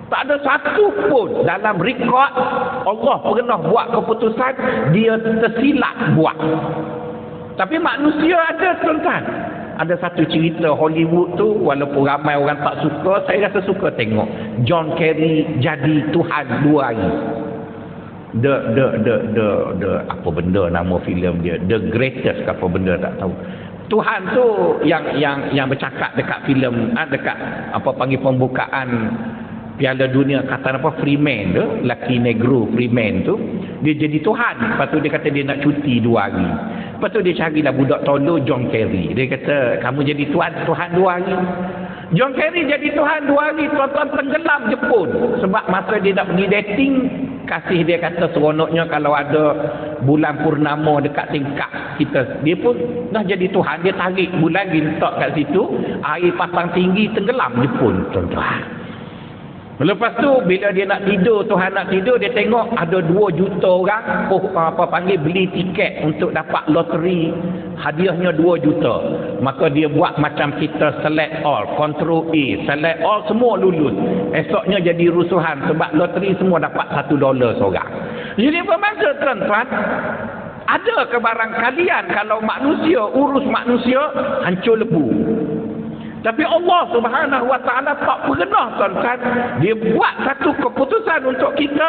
Tak ada satu pun dalam rekod Allah pernah buat keputusan dia tersilap buat. Tapi manusia ada, tuan-tuan. Ada satu cerita Hollywood tu, walaupun ramai orang tak suka, saya rasa suka tengok. John Kerry jadi Tuhan 2 hari. The apa benda nama filem dia? The Greatest ke apa benda tak tahu. Tuhan tu yang bercakap dekat filem, dekat apa panggil pembukaan Piala Dunia kata apa, Freeman tu, laki negro Freeman tu, dia jadi Tuhan. Lepas tu dia kata dia nak cuti 2 hari. Lepas tu dia carilah budak tolong John Kerry. Dia kata kamu jadi Tuhan 2 hari. John Kerry jadi Tuhan 2 hari, tuan-tuan tenggelam je pun. Sebab masa dia nak pergi dating, kasih dia kata seronoknya kalau ada bulan purnama dekat tingkap kita. Dia pun dah jadi Tuhan, dia tarik bulan, dia letak kat situ, air pasang tinggi, tenggelam je pun, tuan-tuan. Lepas tu bila dia nak tidur, Tuhan nak tidur, dia tengok ada 2 juta orang beli tiket untuk dapat loteri, hadiahnya 2 juta. Maka dia buat macam kita select all, control A, select all, semua lulus. Esoknya jadi rusuhan sebab loteri semua dapat $1 seorang. Jadi bermaksud, tuan-tuan, ada ke barang kalian kalau manusia urus manusia hancur lebu? Tapi Allah Subhanahu Wa Ta'ala tak pernah, tuan-tuan, dia buat satu keputusan untuk kita,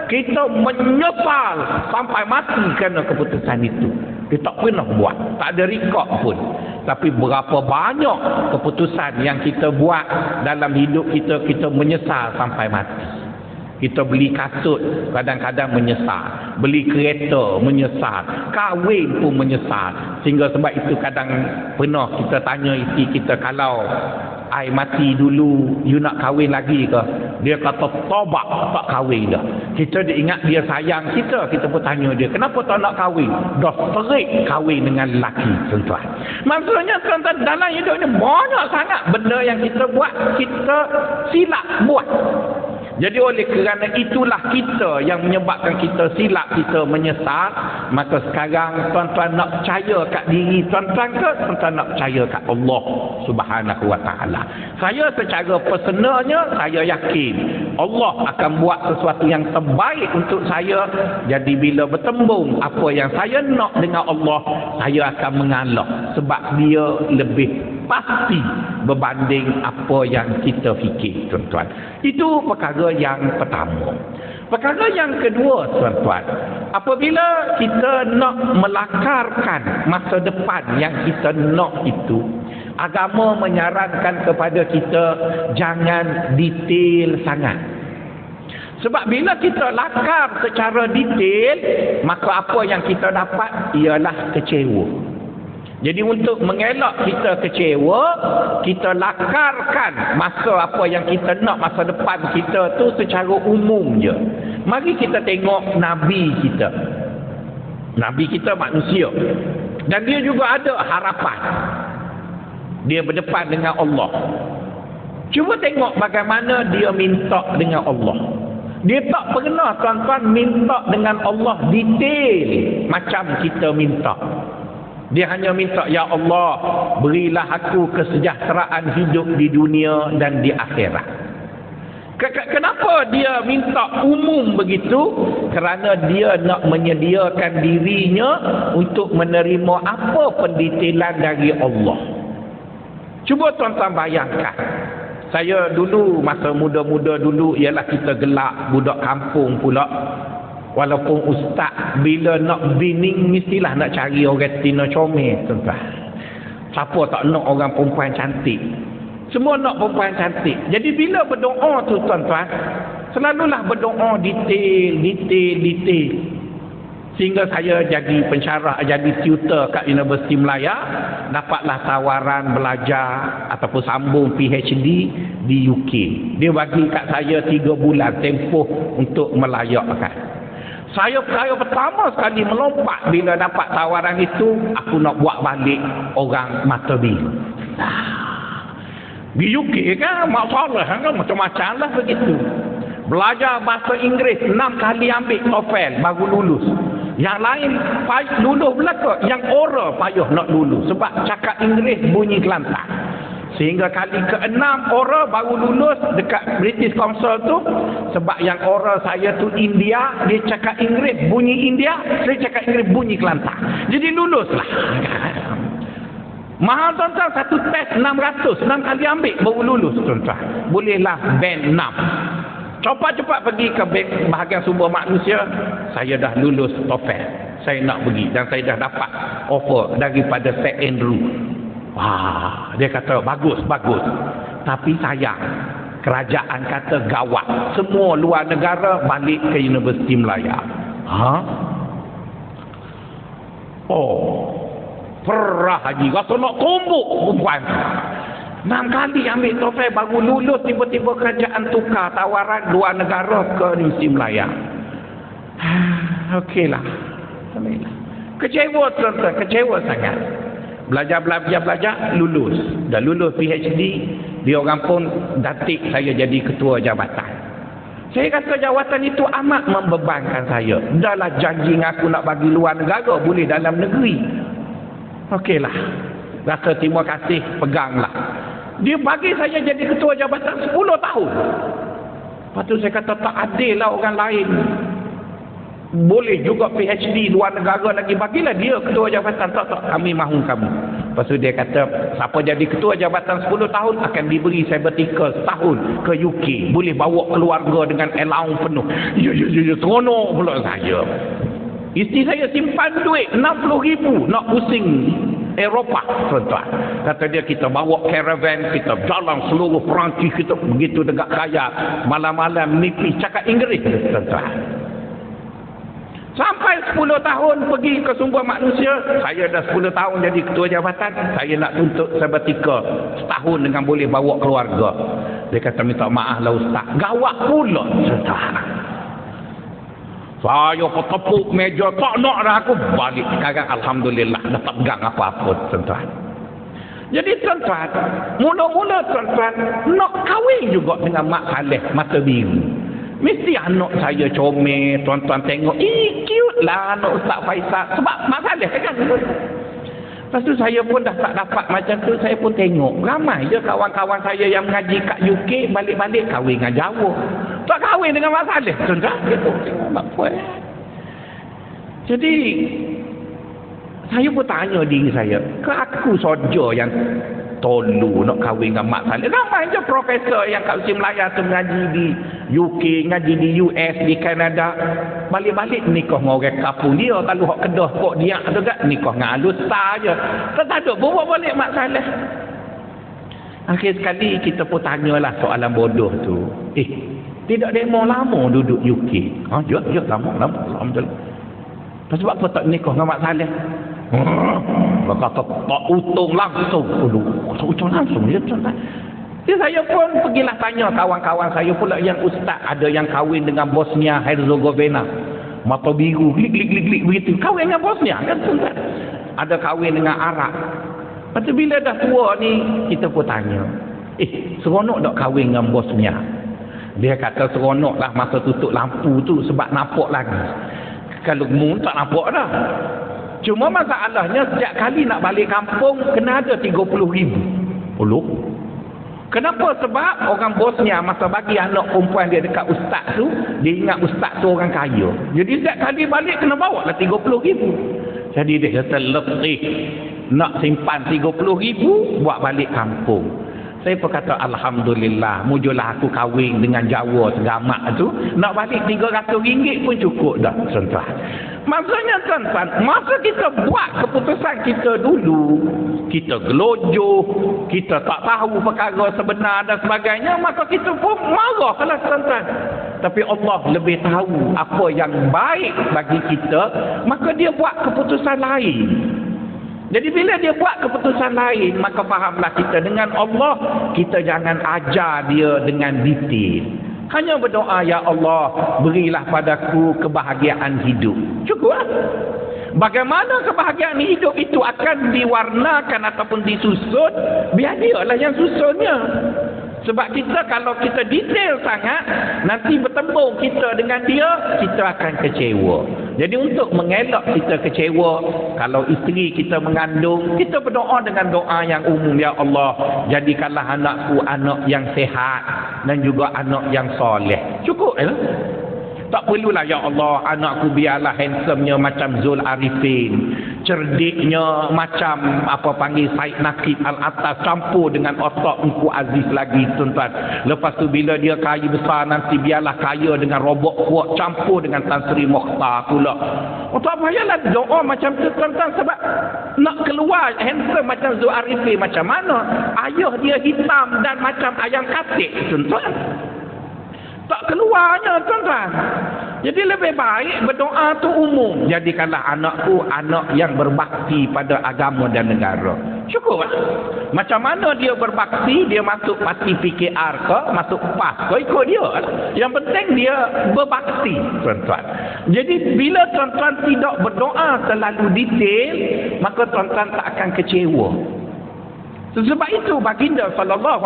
kita menyesal sampai mati kerana keputusan itu. Dia tak pernah buat, tak ada rekod pun. Tapi berapa banyak keputusan yang kita buat dalam hidup kita, kita menyesal sampai mati. Kita beli kasut kadang-kadang menyesal, beli kereta menyesal, kahwin pun menyesal. Sehingga sebab itu kadang pernah kita tanya isteri kita, kalau I mati dulu, you nak kahwin lagi ke? Dia kata tobat, tak kahwin dah. Kita dia ingat dia sayang kita, kita pun tanya dia, kenapa tak nak kahwin? Dah serik kahwin dengan lelaki, tuan-tuan. Maksudnya, tuan-tuan, dalam hidup ni banyak sangat benda yang kita buat, kita silap buat. Jadi oleh kerana itulah kita yang menyebabkan kita silap, kita menyesal. Maka sekarang tuan-tuan nak percaya kat diri tuan-tuan ke tuan-tuan nak percaya kat Allah Subhanahu Wa Ta'ala? Saya secara personalnya saya yakin Allah akan buat sesuatu yang terbaik untuk saya. Jadi bila bertembung apa yang saya nak dengan Allah, saya akan mengalah sebab dia lebih pasti berbanding apa yang kita fikir, tuan-tuan. Itu perkara yang pertama. Perkara yang kedua, tuan-tuan, apabila kita nak melakarkan masa depan yang kita nak itu, agama menyarankan kepada kita jangan detail sangat. Sebab bila kita lakar secara detail, maka apa yang kita dapat ialah kecewa. Jadi untuk mengelak kita kecewa, kita lakarkan masa apa yang kita nak, masa depan kita tu secara umum je. Mari kita tengok Nabi kita. Nabi kita manusia. Dan dia juga ada harapan. Dia berdepan dengan Allah. Cuba tengok bagaimana dia minta dengan Allah. Dia tak pernah, tuan-tuan, minta dengan Allah detail macam kita minta. Dia hanya minta, ya Allah, berilah aku kesejahteraan hidup di dunia dan di akhirat. Kenapa dia minta umum begitu? Kerana dia nak menyediakan dirinya untuk menerima apa pendetailan dari Allah. Cuba tuan-tuan bayangkan. Saya dulu, masa muda-muda dulu, ialah kita gelak, budak kampung pula. Walaupun ustaz, bila nak bining, mestilah nak cari orang tina comel, tuan-tuan. Siapa tak nak orang perempuan cantik? Semua nak perempuan cantik. Jadi bila berdoa tu, tuan-tuan, selalulah berdoa detail. Sehingga saya jadi pensyarah, jadi tutor kat Universiti Melaya, dapatlah tawaran belajar ataupun sambung PhD di UK. Dia bagi kat saya 3 bulan tempoh untuk melayakkan. Saya pertama sekali melompat bila dapat tawaran itu, aku nak buat balik orang mata biru. Di UK kan, masalah kan, macam-macam lah begitu. Belajar bahasa Inggeris 6 kali ambil TOEFL baru lulus. Yang lain lulus belaka, yang oral payah nak lulus sebab cakap Inggeris bunyi kelantan. Sehingga kali ke-6 oral baru lulus dekat British Council tu, sebab yang oral saya tu India, dia cakap Inggeris bunyi India, saya cakap Inggeris bunyi Kelantan. Jadi luluslah. Mahal, tuan-tuan, satu test 600, 6 kali ambil baru lulus, tuan-tuan. Bolehlah band 6. Cepat-cepat pergi ke bahagian sumber manusia, saya dah lulus TOEFL, saya nak pergi, dan saya dah dapat offer daripada St. Andrew. Wah, dia kata bagus. Tapi sayang, kerajaan kata gawat. Semua luar negara balik ke Universiti Melaya. Perah haji. Rasa nak tumbuk perempuan. 6 kali ambil TOEFL baru lulus, tiba-tiba kerajaan tukar tawaran luar negara ke Universiti Melaya. Okeylah. Kecewa, tuan-tuan, kecewa sangat. Belajar, lulus. Dah lulus PhD, dia orang pun datik saya jadi ketua jabatan. Saya kata jawatan itu amat membebankan saya. Dahlah janji aku nak bagi luar negara, boleh dalam negeri. Okeylah. Rasa terima kasih, peganglah. Dia bagi saya jadi ketua jabatan 10 tahun. Lepas tu saya kata tak adil lah orang lain. Boleh juga PhD luar negara lagi, bagilah dia ketua jabatan. Tak, kami mahu kamu. Lepas tu dia kata, siapa jadi ketua jabatan 10 tahun akan diberi sabbatical setahun ke UK, boleh bawa keluarga dengan allowance penuh. Ya, seronok pula saya. Isteri saya simpan duit 60,000 nak pusing Eropah, tuan-tuan. Kata dia, kita bawa caravan, kita jalan seluruh Perancis, kita begitu dekat kaya, malam-malam mimpi cakap Inggeris, tuan-tuan. Sampai 10 tahun pergi ke sumber manusia, saya dah 10 tahun jadi ketua jabatan, saya nak tuntut sabbatical setahun dengan boleh bawa keluarga. Dia kata, minta maaf lah ustaz. Gawat pula, tuan-tuan. Saya petepuk meja, tak nak dah aku balik. Sekarang alhamdulillah dah tak pegang apa-apa, tuan-tuan. Jadi tuan-tuan, mula-mula tuan-tuan nak kahwin juga dengan Mak Saleh mata biru. Mesti anak saya comel, tuan-tuan tengok, cute lah anak Ustaz Faisal. Sebab Mak Saleh kan. Lepas tu saya pun dah tak dapat macam tu, saya pun tengok. Ramai je kawan-kawan saya yang mengaji kat UK, balik-balik kahwin dengan Jawa. Tak kahwin dengan Mak Saleh. Tuan-tuan, gitu. Mak Puan. Jadi, saya pun tanya diri saya, ke aku saja yang tolu nak kahwin dengan Mak Saleh? Ramai je profesor yang kat Usi Melaya tu ngaji di UK, ngaji di US, di Kanada. Balik-balik nikah dengan orang kampung dia. Kalau hak Kedah kok dia tu kan nikah dengan alustar je. Tak ada bawa balik Mak Saleh. Akhir sekali kita pun tanyalah soalan bodoh tu. Tidak demo lama duduk UK. Ya, lama. Alhamdulillah. Sebab apa tak nikah dengan Mak Saleh? Kata tak utung langsung. Tak utung langsung. Jadi saya pun pergilah tanya kawan-kawan saya pula yang ustaz. Ada yang kahwin dengan Bosnia Herzegovina. Mata biru, klik begitu. Kahwin dengan Bosnia kan? Ada kahwin dengan Arab. Lepas tu bila dah tua ni, kita pun tanya. Seronok tak kahwin dengan Bosnia? Dia kata seronok lah masa tutup lampu tu sebab nampak lagi. Kalau moon tak nampak dah. Cuma masalahnya setiap kali nak balik kampung kena ada 30,000. Kenapa? Sebab orang Bosnia masa bagi anak perempuan dia dekat ustaz tu, dia ingat ustaz tu orang kaya. Jadi setiap kali balik kena bawa lah 30,000. Jadi dia kata letih nak simpan 30,000 buat balik kampung. Saya pun kata alhamdulillah, mujulah aku kahwin dengan Jawa segamak tu, nak balik RM300 pun cukup dah, tuan-tuan. Maksudnya tuan-tuan, masa kita buat keputusan kita dulu, kita gelojoh, kita tak tahu perkara sebenar dan sebagainya, maka kita pun marah lah tuan-tuan. Tapi Allah lebih tahu apa yang baik bagi kita, maka dia buat keputusan lain. Jadi bila dia buat keputusan lain, maka fahamlah kita dengan Allah, kita jangan ajar dia dengan detail. Hanya berdoa, ya Allah, berilah padaku kebahagiaan hidup. Cukup lah. Bagaimana kebahagiaan hidup itu akan diwarnakan ataupun disusun, biar dia lah yang susunnya. Sebab kita kalau kita detail sangat, nanti bertembung kita dengan dia, kita akan kecewa. Jadi untuk mengelak kita kecewa, kalau isteri kita mengandung, kita berdoa dengan doa yang umum, ya Allah, jadikanlah anakku anak yang sehat dan juga anak yang soleh. Cukup ya? Tak perlulah, ya Allah, anakku biarlah handsome-nya macam Zul Arifin, cerdiknya macam apa panggil Said Naqib Al-Atas, campur dengan otak Engku Aziz lagi, tuan-tuan. Lepas tu bila dia kaya besar nanti biarlah kaya dengan Robok Kuat, campur dengan Tan Sri Mokhtar pula. Tak payahlah doa macam tu, tuan-tuan, sebab nak keluar handsome macam Zul Arifin macam mana? Ayah dia hitam dan macam ayam katik, tuan-tuan. Tak keluarnya, tuan-tuan. Jadi lebih baik berdoa tu umum. Jadikanlah anakku anak yang berbakti pada agama dan negara. Cukup lah. Macam mana dia berbakti, dia masuk parti PKR ke, masuk PAS ke, ikut dia. Yang penting dia berbakti, tuan-tuan. Jadi bila tuan-tuan tidak berdoa terlalu detail, maka tuan-tuan tak akan kecewa. Sebab itu baginda SAW,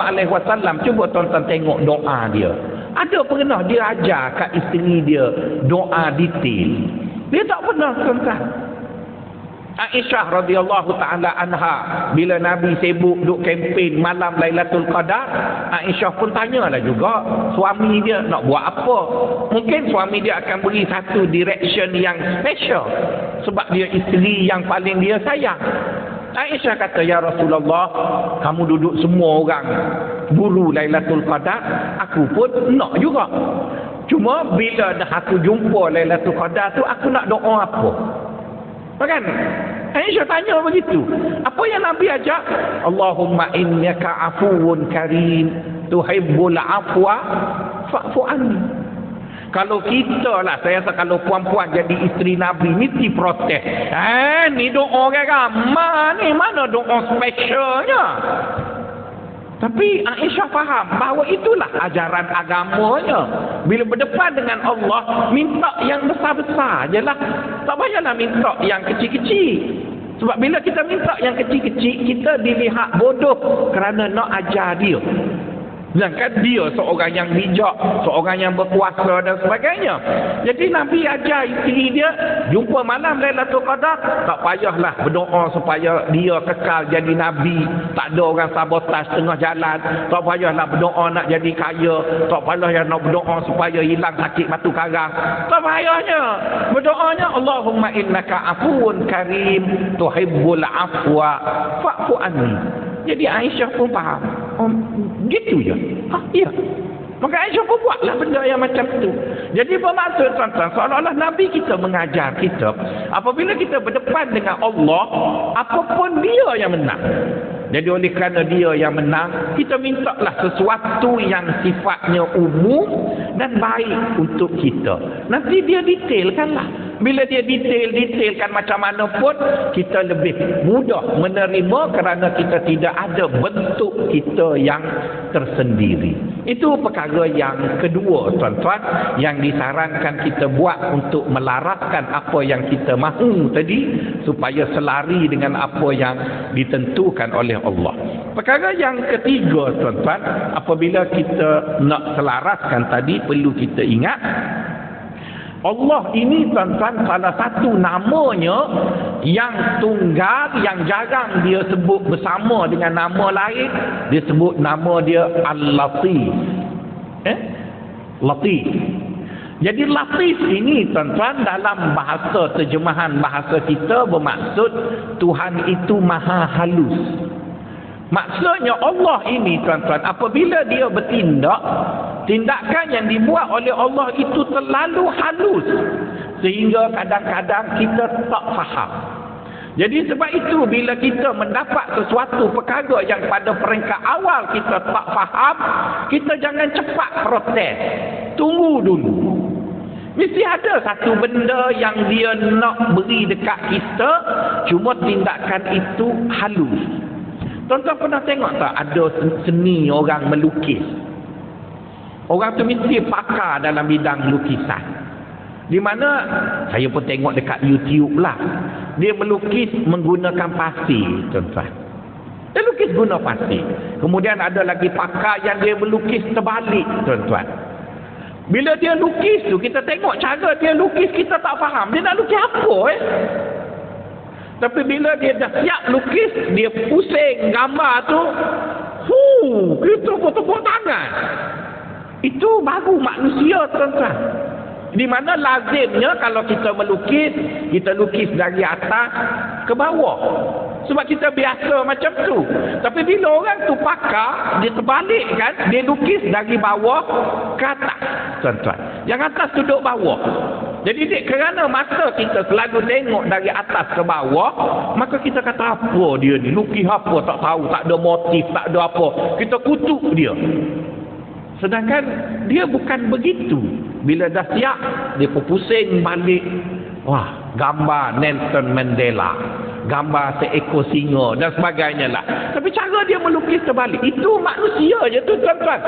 cuba tuan-tuan tengok doa dia. Ada pernah dia ajar kat isteri dia doa detail? Dia tak pernah, tuan-tuan. Aisyah radhiyallahu taala anha, bila Nabi sibuk duk kempen malam Lailatul Qadar, Aisyah pun tanyalah juga suami dia nak buat apa. Mungkin suami dia akan beri satu direction yang special sebab dia isteri yang paling dia sayang. Aisyah kata, ya Rasulullah, kamu duduk semua orang buru Lailatul Qadar, aku pun nak juga. Cuma bila dah aku jumpa Lailatul Qadar tu, aku nak doa apa? Kan? Aisyah tanya begitu. Apa yang Nabi ajak? Allahumma innaka afuwun karim tuhibbul afwa fa'fu anni. Kalau kita lah, saya rasa kalau puan-puan jadi isteri Nabi, mesti protes. Ni doa orang ramah ni, mana doa specialnya? Tapi Aisyah faham bahawa itulah ajaran agamanya. Bila berdepan dengan Allah, minta yang besar-besar je lah. Tak payahlah minta yang kecil-kecil. Sebab bila kita minta yang kecil-kecil, kita dilihat bodoh kerana nak ajar dia. Sedangkan dia seorang yang bijak, seorang yang berkuasa dan sebagainya. Jadi Nabi ajar isteri dia, jumpa malam Lailatul Qadar, tak payahlah berdoa supaya dia kekal jadi Nabi, tak ada orang sabotaj tengah jalan, tak payahlah berdoa nak jadi kaya, tak payahlah nak berdoa supaya hilang sakit batu karang, tak payahnya. Berdoanya, Allahumma innaka afuun karim tuhibbul afwa fa'fu anni. Jadi Aisyah pun faham. Oh, gitu je. Iya. Maka Aisyah pun buatlah benda yang macam tu. Jadi bermaksud tuan-tuan, seolah-olah Nabi kita mengajar kita, apabila kita berdepan dengan Allah, apapun dia yang menang. Jadi oleh kerana dia yang menang, kita mintalah sesuatu yang sifatnya umum dan baik untuk kita. Nanti dia detailkanlah. Bila dia detailkan macam mana pun, kita lebih mudah menerima kerana kita tidak ada bentuk kita yang tersendiri. Itu perkara yang kedua, tuan-tuan, yang disarankan kita buat untuk melaraskan apa yang kita mahu tadi, supaya selari dengan apa yang ditentukan oleh Allah. Perkara yang ketiga, tuan-tuan, apabila kita nak selaraskan tadi, perlu kita ingat Allah ini, tuan-tuan, salah satu namanya yang tunggal, yang jarang dia sebut bersama dengan nama lain. Dia sebut nama dia Al-Latif. Latif. Jadi Latif ini, tuan-tuan, dalam bahasa terjemahan bahasa kita bermaksud Tuhan itu maha halus. Maksudnya Allah ini, tuan-tuan, apabila dia bertindak, tindakan yang dibuat oleh Allah itu terlalu halus sehingga kadang-kadang kita tak faham. Jadi sebab itu bila kita mendapat sesuatu perkara yang pada peringkat awal kita tak faham, kita jangan cepat protes. Tunggu dulu. Mesti ada satu benda yang dia nak beri dekat kita, cuma tindakan itu halus. Tuan-tuan pernah tengok tak ada seni orang melukis? Orang tu mesti pakar dalam bidang lukisan. Di mana saya pun tengok dekat YouTube lah. Dia melukis menggunakan pasir, tuan-tuan. Dia lukis guna pasir. Kemudian ada lagi pakar yang dia melukis terbalik, tuan-tuan. Bila dia lukis tu, kita tengok cara dia lukis, kita tak faham. Dia nak lukis apa Tapi bila dia dah siap lukis, dia pusing gambar tu, kita tepuk tangan. Itu baru manusia, tuan-tuan. Di mana lazimnya kalau kita melukis, kita lukis dari atas ke bawah. Sebab kita biasa macam tu. Tapi bila orang tu pakar, dia terbalik kan, dia lukis dari bawah ke atas, tuan-tuan. Yang atas duduk bawah. Jadi kerana masa kita selalu tengok dari atas ke bawah, maka kita kata apa dia ni, lukis apa tak tahu, tak ada motif, tak ada apa, kita kutuk dia. Sedangkan dia bukan begitu. Bila dah siap, dia pusing balik. Wah, gambar Nelson Mandela, gambar seekor singa dan sebagainya lah. Tapi cara dia melukis terbalik, itu manusia je tu, tuan-tuan.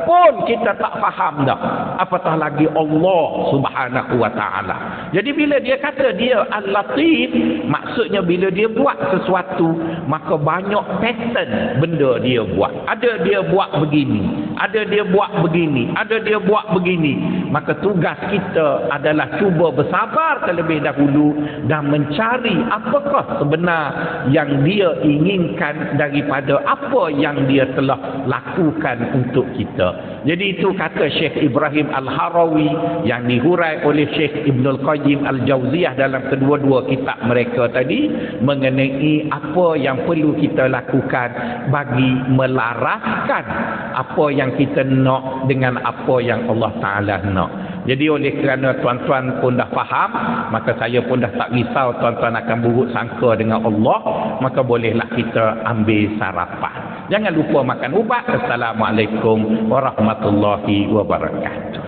Pun kita tak faham dah, apatah lagi Allah Subhanahu wa ta'ala. Jadi bila dia kata dia Al-Latif, maksudnya bila dia buat sesuatu, maka banyak pattern benda dia buat. Ada dia buat begini, ada dia buat begini, ada dia buat begini. Maka tugas kita adalah cuba bersabar terlebih dahulu dan mencari apakah sebenar yang dia inginkan daripada apa yang dia telah lakukan untuk kita. Jadi itu kata Syekh Ibrahim Al-Harawi yang dihurai oleh Syekh Ibnul Qayyim Al-Jauziyah dalam kedua-dua kitab mereka tadi, mengenai apa yang perlu kita lakukan bagi melaraskan apa yang kita nak dengan apa yang Allah Ta'ala nak. Jadi oleh kerana tuan-tuan pun dah faham, maka saya pun dah tak risau tuan-tuan akan buruk sangka dengan Allah, maka bolehlah kita ambil sarapan. Jangan lupa makan ubat. Assalamualaikum warahmatullahi wabarakatuh.